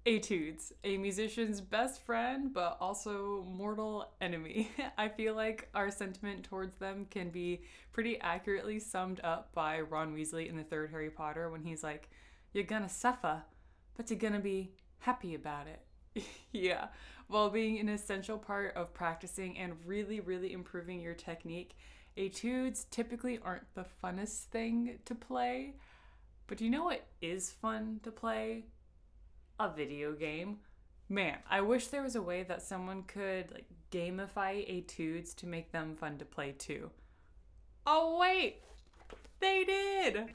Etudes, a musician's best friend, but also mortal enemy. I feel like our sentiment towards them can be pretty accurately summed up by Ron Weasley in the third Harry Potter when he's like, "You're gonna suffer, but you're gonna be happy about it." Yeah, while being an essential part of practicing and really, really improving your technique, etudes typically aren't the funnest thing to play. But do you know what is fun to play? A video game. Man, I wish there was a way that someone could like gamify etudes to make them fun to play too. Oh wait, they did.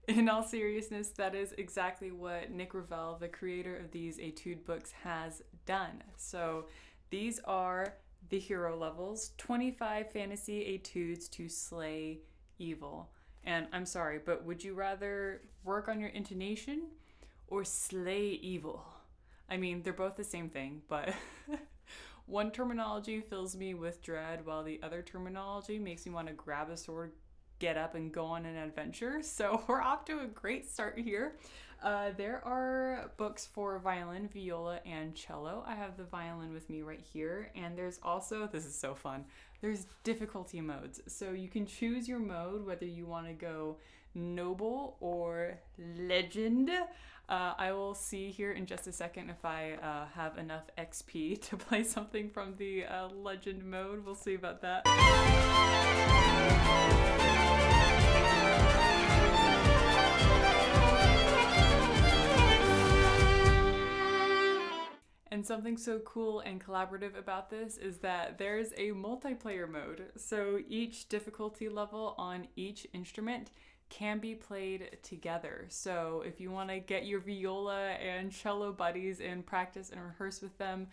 In all seriousness, that is exactly what Nick Ravel, the creator of these etude books, has done. So these are the hero levels, 25 fantasy etudes to slay evil. And I'm sorry, but would you rather work on your intonation or slay evil? I mean, they're both the same thing, but one terminology fills me with dread while the other terminology makes me want to grab a sword, get up, and go on an adventure. So we're off to a great start here. There are books for violin, viola, and cello. I have the violin with me right here. And there's also, this is so fun, there's difficulty modes. So you can choose your mode, whether you want to go noble or legend. I will see here in just a second if I have enough XP to play something from the legend mode. We'll see about that. And something so cool and collaborative about this is that there's a multiplayer mode. So each difficulty level on each instrument can be played together. So if you want to get your viola and cello buddies and practice and rehearse with them,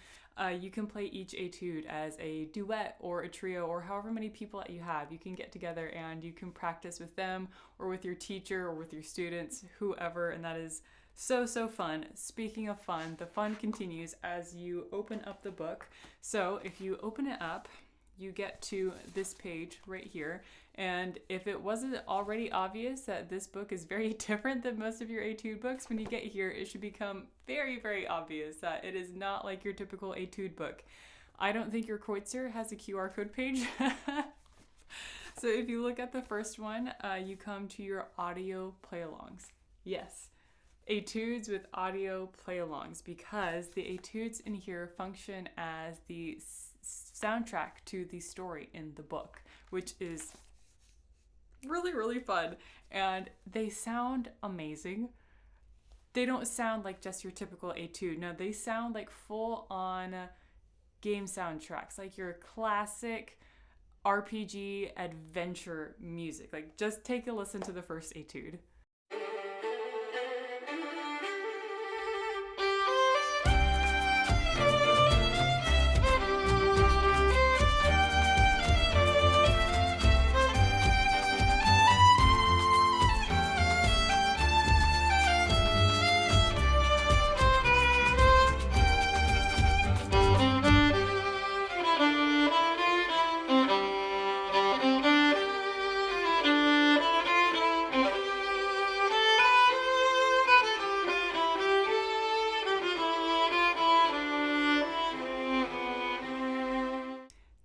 you can play each etude as a duet or a trio or however many people that you have. You can get together and you can practice with them or with your teacher or with your students, whoever, and that is so fun. Speaking of fun, the fun continues as you open up the book. So if you open it up, you get to this page right here. And if it wasn't already obvious that this book is very different than most of your etude books, when you get here, it should become very obvious that it is not like your typical etude book. I don't think your Kreutzer has a QR code page. So if you look at the first one, you come to your audio playalongs. Yes, etudes with audio playalongs, because the etudes in here function as the soundtrack to the story in the book, which is really fun, and they sound amazing. They don't sound like just your typical etude. No, they sound like full on game soundtracks, like your classic RPG adventure music. Like, just take a listen to the first etude.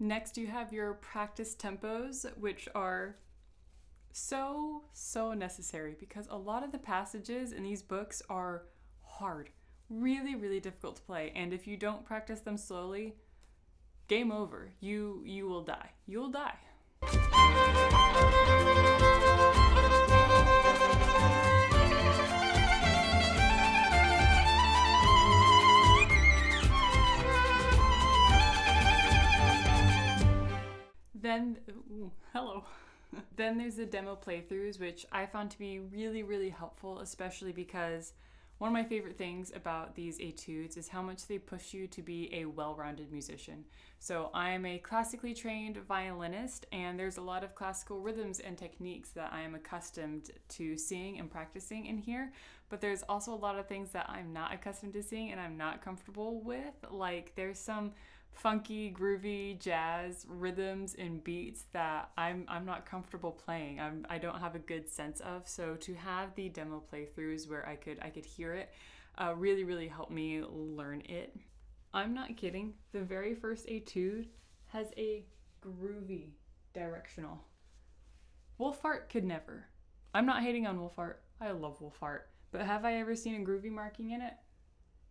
Next, you have your practice tempos, which are so necessary because a lot of the passages in these books are hard, really difficult to play, and if you don't practice them slowly, game over. You will die. You'll die. Then, hello. Then there's the demo playthroughs, which I found to be really helpful, especially because one of my favorite things about these etudes is how much they push you to be a well-rounded musician. So I am a classically trained violinist, and there's a lot of classical rhythms and techniques that I am accustomed to seeing and practicing in here, but there's also a lot of things that I'm not accustomed to seeing and I'm not comfortable with. Like, there's some funky, groovy jazz rhythms and beats that I'm not comfortable playing. I don't have a good sense of. So to have the demo playthroughs where I could hear it really helped me learn it. I'm not kidding. The very first etude has a groovy directional. Wolfart could never. I'm not hating on Wolfart. I love Wolfart. But have I ever seen a groovy marking in it?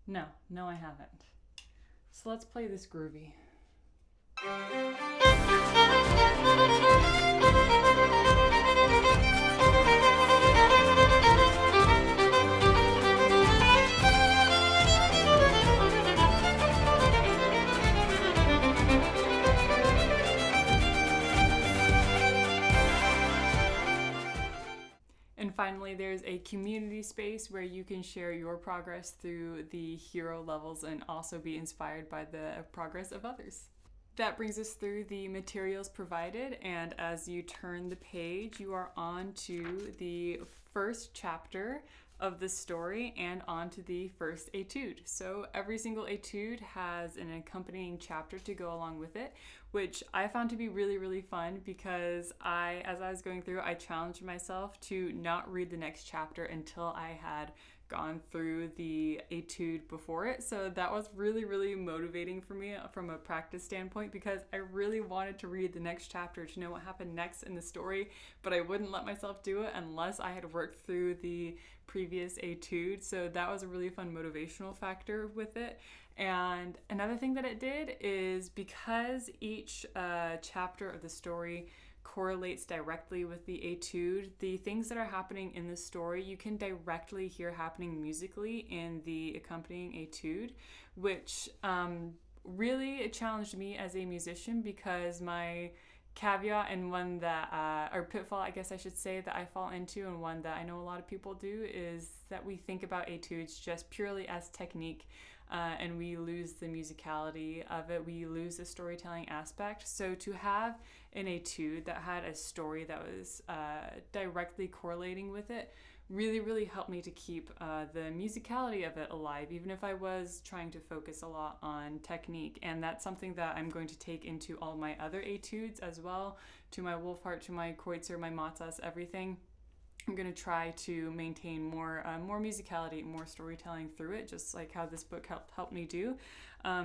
No, I haven't. So let's play this groovy. And finally, there's a community space where you can share your progress through the hero levels and also be inspired by the progress of others. That brings us through the materials provided, and as you turn the page, you are on to the first chapter of the story and on to the first etude. So every single etude has an accompanying chapter to go along with it, which I found to be really fun because as I was going through, I challenged myself to not read the next chapter until I had gone through the etude before it. So that was really motivating for me from a practice standpoint because I really wanted to read the next chapter to know what happened next in the story, but I wouldn't let myself do it unless I had worked through the previous etude. So that was a really fun motivational factor with it. And another thing that it did is because each chapter of the story correlates directly with the etude, the things that are happening in the story you can directly hear happening musically in the accompanying etude, which really challenged me as a musician because my caveat and one that, or pitfall I guess I should say, that I fall into, and one that I know a lot of people do, is that we think about etudes just purely as technique. And we lose the musicality of it. We lose the storytelling aspect. So to have an etude that had a story that was directly correlating with it really helped me to keep the musicality of it alive, even if I was trying to focus a lot on technique. And that's something that I'm going to take into all my other etudes as well, to my Wolfart, to my Kreutzer, my Matzos, everything. I'm going to try to maintain more musicality, more storytelling through it, just like how this book helped me do,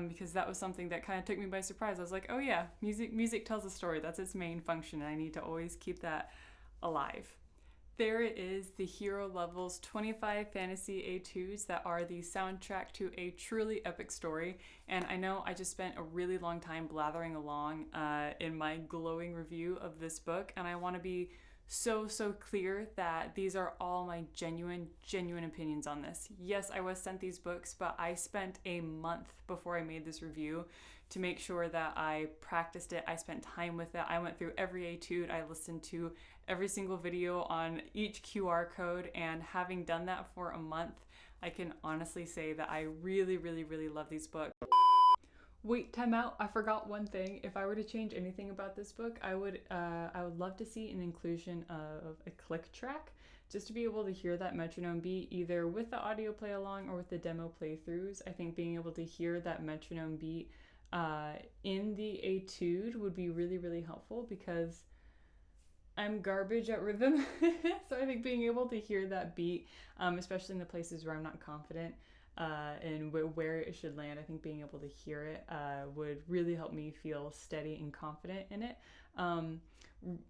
because that was something that kind of took me by surprise. I was like, oh yeah, music tells a story. That's its main function, and I need to always keep that alive. There it is, the hero levels 25 fantasy etudes that are the soundtrack to a truly epic story. And I know I just spent a really long time blathering along in my glowing review of this book, and I want to be so clear that these are all my genuine opinions on this. Yes, I was sent these books, but I spent a month before I made this review to make sure that I practiced it. I spent time with it. I went through every etude. I listened to every single video on each QR code, and having done that for a month, I can honestly say that I really love these books. Wait, time out. I forgot one thing. If I were to change anything about this book, I would love to see an inclusion of a click track, just to be able to hear that metronome beat either with the audio play along or with the demo playthroughs. I think being able to hear that metronome beat in the etude would be really helpful because I'm garbage at rhythm. So I think being able to hear that beat, especially in the places where I'm not confident, and where it should land, I think being able to hear it would really help me feel steady and confident in it.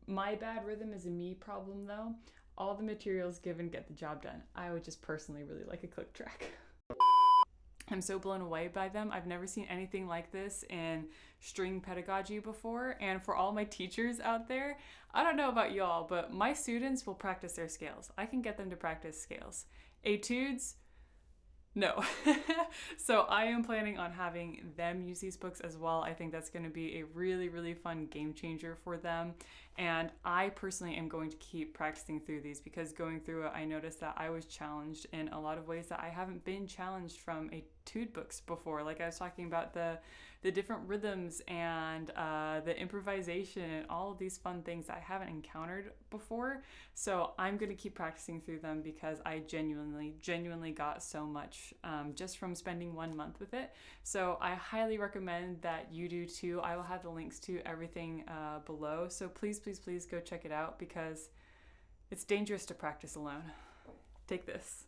My bad rhythm is a me problem though. All the materials given get the job done. I would just personally really like a click track. I'm so blown away by them. I've never seen anything like this in string pedagogy before. And for all my teachers out there, I don't know about y'all, but my students will practice their scales. I can get them to practice scales. Etudes, no. So I am planning on having them use these books as well. I think that's going to be a really fun game changer for them. And I personally am going to keep practicing through these because going through it, I noticed that I was challenged in a lot of ways that I haven't been challenged from etude books before. Like I was talking about the different rhythms and the improvisation and all of these fun things that I haven't encountered before. So I'm going to keep practicing through them because I genuinely got so much just from spending 1 month with it. So I highly recommend that you do too. I will have the links to everything below. So please go check it out because it's dangerous to practice alone. Take this.